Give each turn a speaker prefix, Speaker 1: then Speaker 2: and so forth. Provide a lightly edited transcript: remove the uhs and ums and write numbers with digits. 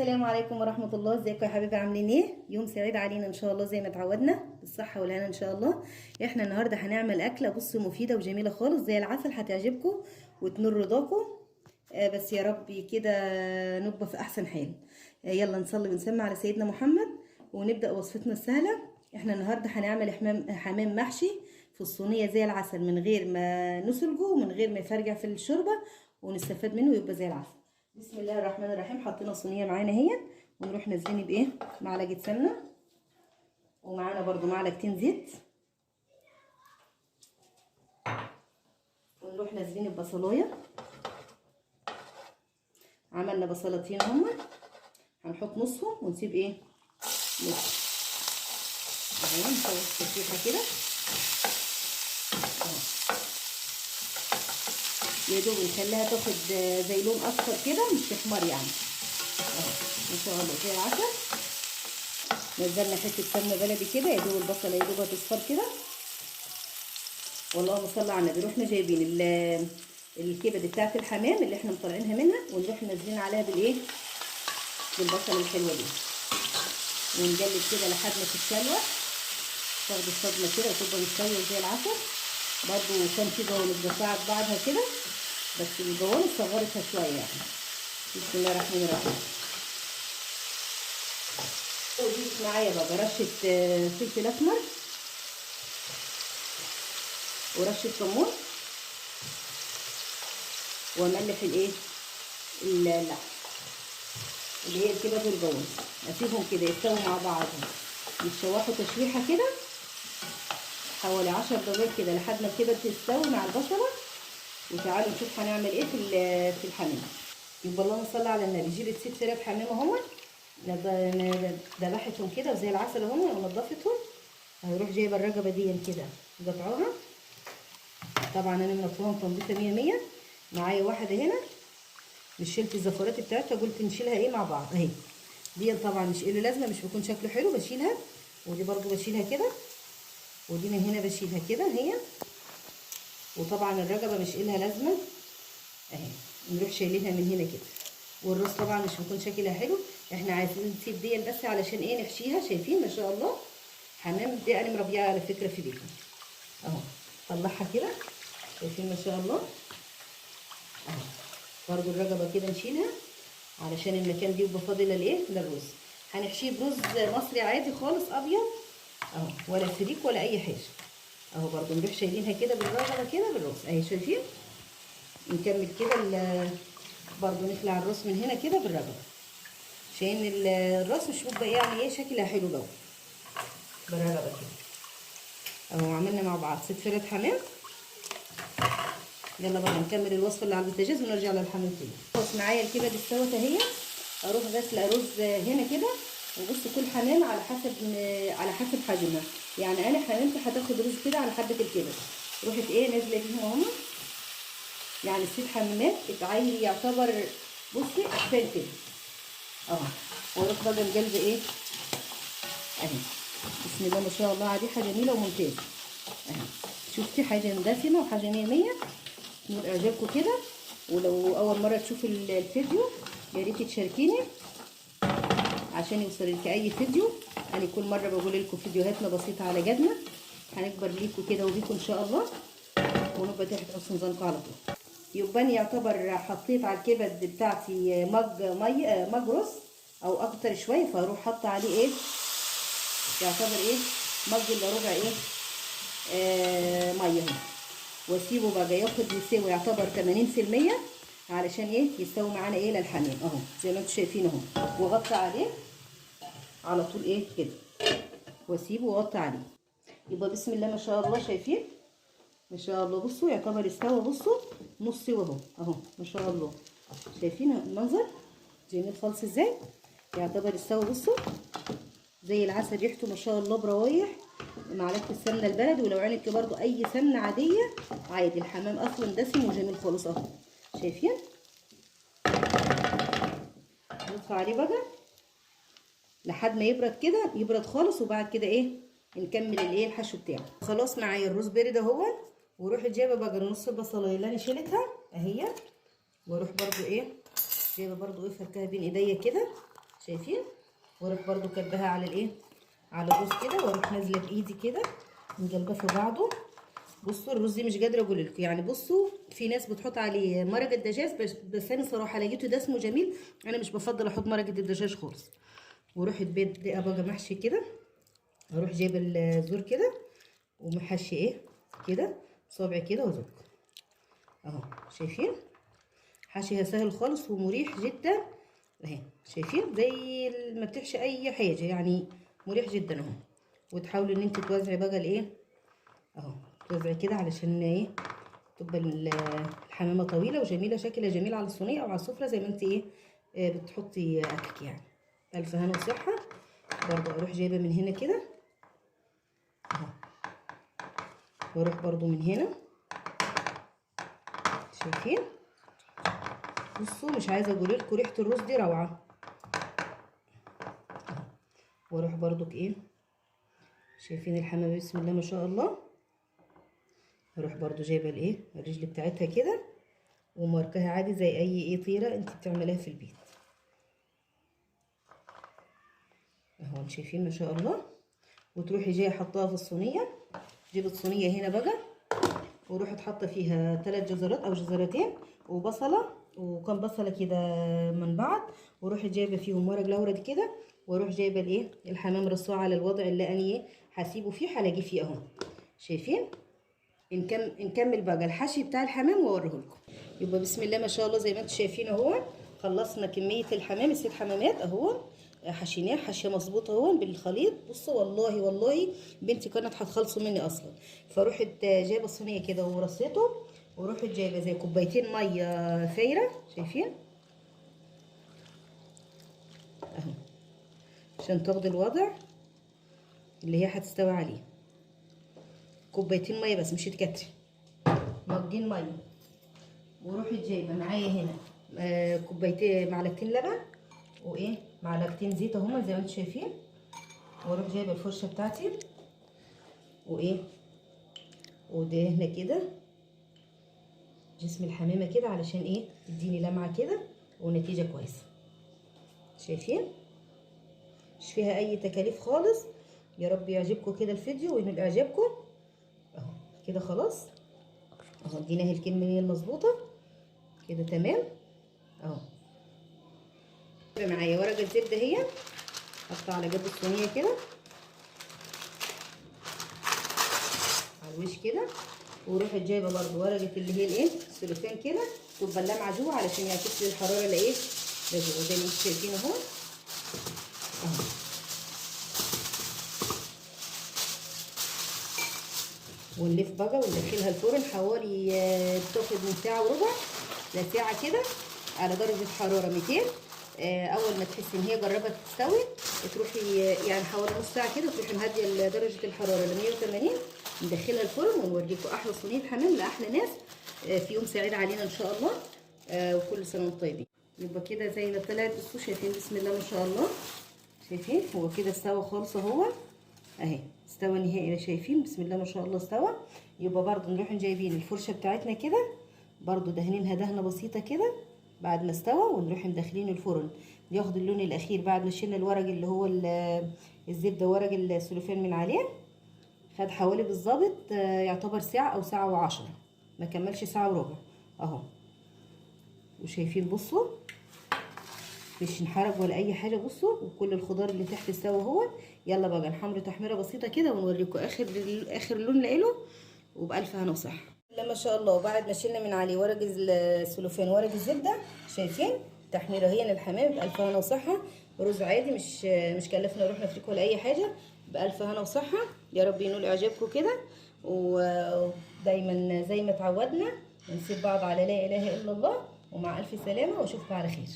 Speaker 1: السلام عليكم ورحمة الله. ازيكم يا حبايبي؟ عاملين ايه؟ يوم سعيد علينا ان شاء الله زي ما اتعودنا، بالصحة والهنا ان شاء الله. احنا النهاردة هنعمل اكلة بصوا مفيدة وجميلة خالص زي العسل، هتعجبكم وتنور رضاكم. بس يا رب كده نبقى في احسن حال. يلا نصلي ونسمع على سيدنا محمد ونبدأ وصفتنا السهلة. احنا النهاردة هنعمل حمام محشي في الصينية زي العسل، من غير ما نسلجه ومن غير ما يفرجع في الشوربة، ونستفاد منه ويبقى زي العسل. بسم الله الرحمن الرحيم. حطينا صينيه معانا اهي، ونروح نازلين بايه؟ معلقه سمنه، ومعانا برضو معلقتين زيت، ونروح نازلين ببصلايه. عملنا بصلتين هما، هنحط نصهم ونسيب ايه؟ نص اهي. نسوي تشويحه كده يا دوب نخليها تاخد زي لون اصفر كده، مش تحمر يعني اهو ان شاء الله زي العسل. نزلنا حته سمنه بلدي كده يا دوب البصله يا دوب تصفر كده. واللهم صل على النبي. رحنا جايبين الكبد بتاعت الحمام اللي احنا مطلعينها منها، ونروح نازلين عليها بالايه؟ بالبصله الحلوه دي، ونقلب كده لحد ما تتشوح، تاخد الصدمه كده وتبقى مستويه زي العسل. برضو كان في جوانب بتاعت بعضها كده، بس الجوانب صغرتها شويه يعني. بسم الله الرحمن الرحيم. وضيف معايا بقى رشه فلفل اسمر ورشه كمون، واملح الايه؟ اللحم اللي هي الكبد والجوانب. اسيبهم كده يستووا مع بعض، يتشوحوا تشويحه كده حوالي 10 دقايق كده لحد ما الكبد تستوي مع البصله. وتعالوا نشوف هنعمل ايه في الحمام. يبقى اللهم صل على النبي. جبت 6 فراخ حمام اهم، ذبحتهم كده وزي العسل اهم ونضفتهم. هنروح جايبه الرقبه دي كده قطعوها. طبعا انا منضفاهم تنظيفه 100 معايا واحده هنا مش شلت الزفرات بتاعتها، قلت نشيلها ايه مع بعض اهي. دي طبعا مش له لازمه، مش بيكون شكله حلو، بشيلها. ودي برضو بشيلها كده، ودي من هنا بشيلها كده هي. وطبعا الرقبه مش لها لازمه اهي، نروح شايلينها من هنا كده. والراس طبعا مش بيكون شكلها حلو، احنا عايزين نسيب دي بس علشان ايه؟ نحشيها. شايفين ما شاء الله حمام دي انا مربيها على فكره في بيتنا اهو. طلعها كده، شايفين ما شاء الله اهو. برضو الرقبه كده نشيلها علشان المكان دي يبقى فاضي للايه؟ للرز. هنحشيه برز مصري عادي خالص ابيض اهو، ولا فريك ولا اي حاجه اهو. برضو نروح شايلينها كده بالرقبه كده بالرز اهي. شايفين؟ نكمل كده برضو نخلع الراس من هنا كده بالرقبه، عشان الراس مش بيبقى يعني ايه شكلها حلو قوي بالرقبه كده اهو. عملنا مع بعض 6 فراخ حمام. يلا بقى نكمل الوصفه اللي على البوتاجاز ونرجع للحمام تاني. خلاص معايا الكبد استوت اهي. اروح غسله رز هنا كده. وبص كل حمام على حسب حجمها يعني. انا حمامتي هتاخد رز كده على حبه الكبد، رحت ايه نازله بيهم اهو. يعني 6 حمامات اتعاير يعتبر بصي كفايه كده اهو. واروح بقى القلب ايه اهي. بسم الله ما شاء الله عليه، حاجه جميله وممتازه اهي. شفتي حاجه دسمه وحاجه 100 من اعجابكم كده. ولو اول مره تشوفي الفيديو يا ريت تشاركيني عشان يوصل لك اي فيديو. انا كل مره بقول لكم فيديوهاتنا بسيطه على جدنا، هنكبر ليكم كده وبيكم ان شاء الله، ونبقى تحت حسن ظنكم على طول. يبقى انا يعتبر حطيت على الكبد بتاعتي مج رز او اكتر شويه، فاروح حاطه عليه ايه؟ يعتبر ايه؟ مج الا ربع ايه؟ ميه اهو. واسيبه بقى ياخد يساوي يعتبر 80% علشان ايه؟ يستوي معانا ايه للحمام اهو زي ما انتم شايفين اهو. واغطي عليه على طول ايه كده، واسيبه واغطي عليه. يبقى بسم الله ما شاء الله. شايفين ما شاء الله؟ بصوا يعتبر استوى، بصوا نص سوا اهو اهو ما شاء الله. شايفين المنظر جميل خالص ازاي؟ يعتبر استوى. بصوا زي العسل، ريحته ما شاء الله بروايح. معلقه السمنه البلدي، ولو عينك برضو اي سمنه عاديه عادي. الحمام اصلا دسم وجميل خالص اهو. شايفين؟ نطفي عليه بقى لحد ما يبرد كده، يبرد خالص. وبعد كده ايه؟ نكمل الايه؟ الحشو بتاعه. خلاص معايا الرز برد اهو. واروح جايبه بقى نص البصلايه اللي انا شيلتها اهي، واروح برضو ايه جايبه برضو ايه فركها بين ايديا كده شايفين؟ واروح برضو كبها على الايه، على الرز كده، واروح نازله بايدي كده مجلبه في بعضه. بصوا الرز دي مش قادره اقول لكم يعني. بصوا في ناس بتحط عليه مرقه دجاج، بس انا صراحه لقيته ده اسمه جميل، انا مش بفضل احط مرقه الدجاج خالص. واروح البيض ده بقى محشي كده، اروح جايبه الزور كده ومحشي ايه كده صابع كده وزق اهو. شايفين؟ حشيها سهل خالص ومريح جدا اهي. شايفين؟ زي ما بتحشي اي حاجه يعني، مريح جدا اهو. وتحاولوا ان انت توزعي بقى الايه اهو، توزعي كده علشان ايه تبقى الحمامه طويله وجميله، شكلها جميل على الصينيه او على السفره زي ما انت ايه بتحطي اكلك يعني. الف هنا وصحه. برضو اروح جايبه من هنا كده اهو، واروح برضو من هنا. شايفين؟ بصوا مش عايزه اقول لكم ريحه الرز دي روعه. واروح برضو بايه، شايفين الحمامه بسم الله ما شاء الله. اروح برضو جايبه الايه الرجل بتاعتها كده وماركاها عادي زي اي ايه طيره انت بتعمليها في البيت اهو. شايفين ما شاء الله. وتروحي جايه حطاها في الصينيه. جيبت صينيه هنا بقى، وروحت حاطه فيها 3 جزرات او جزرتين وبصله، وكم بصله كده من بعض، وروحي جايبه فيهم ورق لورا دي كده، واروح جايبه الايه الحمام رصاه على الوضع اللي انا ايه هسيبه فيه، هلاقيه فيه اهو. شايفين؟ نكمل بقى الحشي بتاع الحمام واوريه لكم. يبقى بسم الله ما شاء الله زي ما انتم شايفين اهو. خلصنا كميه الحمام ال6 حمامات اهو، حشيناه حشيه مظبوطه اهو بالخليط. بصوا والله والله بنتي كانت هتخلصوا مني اصلا. فروحت جايبه الصينيه كده ورصيته، ورحت جايبه زي كوبايتين ميه فايره. شايفين اهو، عشان تاخد الوضع اللي هي هتستوي عليه. كوبايتين ميه بس مش تكتري، مجين ميه. ورحت جايبه معايا هنا كوبايتين معلقتين لبن، وايه معلقتين زيت اهما زي ما انتم شايفين. واروح جايبه الفرشه بتاعتي وايه ودهنه كده جسم الحمامه كده علشان ايه تديني لمعه كده ونتيجه كويسه. شايفين؟ مش فيها اي تكاليف خالص. يا رب يعجبكم كده الفيديو وينال اعجابكم اهو. كده خلاص اهو، اديناها الكميه المظبوطه كده تمام اهو. معايا ورقه زبده هي، حطها على جنب الصينيه كده على الوش كده. وروحت جايبه برضو ورقه اللي هي الايه السلوفان كده، تبقى اللمعه جوه علشان يعكس لي الحراره لايه لجوه زي ما انتم شايفين اهو اهو. ونلف بقى وندخلها الفرن حوالي بتاخد من ساعه وربع لساعه كده على درجه حراره 200. اول ما تحسي ان هي قربت تستوي تروحي يعني حوالي نص ساعه كده تروحي مهديه درجه الحراره ل 180. ندخلها الفرن ونوريكم احلى صينيه حمام لاحلى ناس. في يوم سعيد علينا ان شاء الله. وكل سنه وانتم طيبين. يبقى كده زي ما طلعت. بصوا شايفين بسم الله ما شاء الله. شايفين هو كده استوى خالص اهو اهي، استوى نهائي. شايفين بسم الله ما شاء الله استوى. يبقى برضو نروح جايبين الفرشه بتاعتنا كده برضو دهنينها دهنه بسيطه كده بعد ما استوى، ونروح مدخلينه الفرن ياخد اللون الاخير بعد ما شلنا الورق اللي هو الزبده ورق السلوفان من عليه. خد حوالي بالظبط يعتبر ساعه او ساعه و10، ما كملش ساعه وربع اهو. وشايفين بصوا مش انحرق ولا اي حاجه. بصوا وكل الخضار اللي تحت استوى اهو. يلا بقى نحمره تحميره بسيطه كده ونوريكم اخر لون له وبالف هنا وصحه. ما شاء الله. وبعد ما شلنا من عليه ورق السلوفان ورق الزبده شايفين تحميره هي للحمام بالف هنا وصحه. رز عادي مش كلفنا روحنا فريك ولا اي حاجه، بالف هنا وصحه. يا رب ينول اعجابكم كده. ودايما زي ما اتعودنا نسيب بعض على لا اله الا الله، ومع الف سلامه واشوفكم على خير.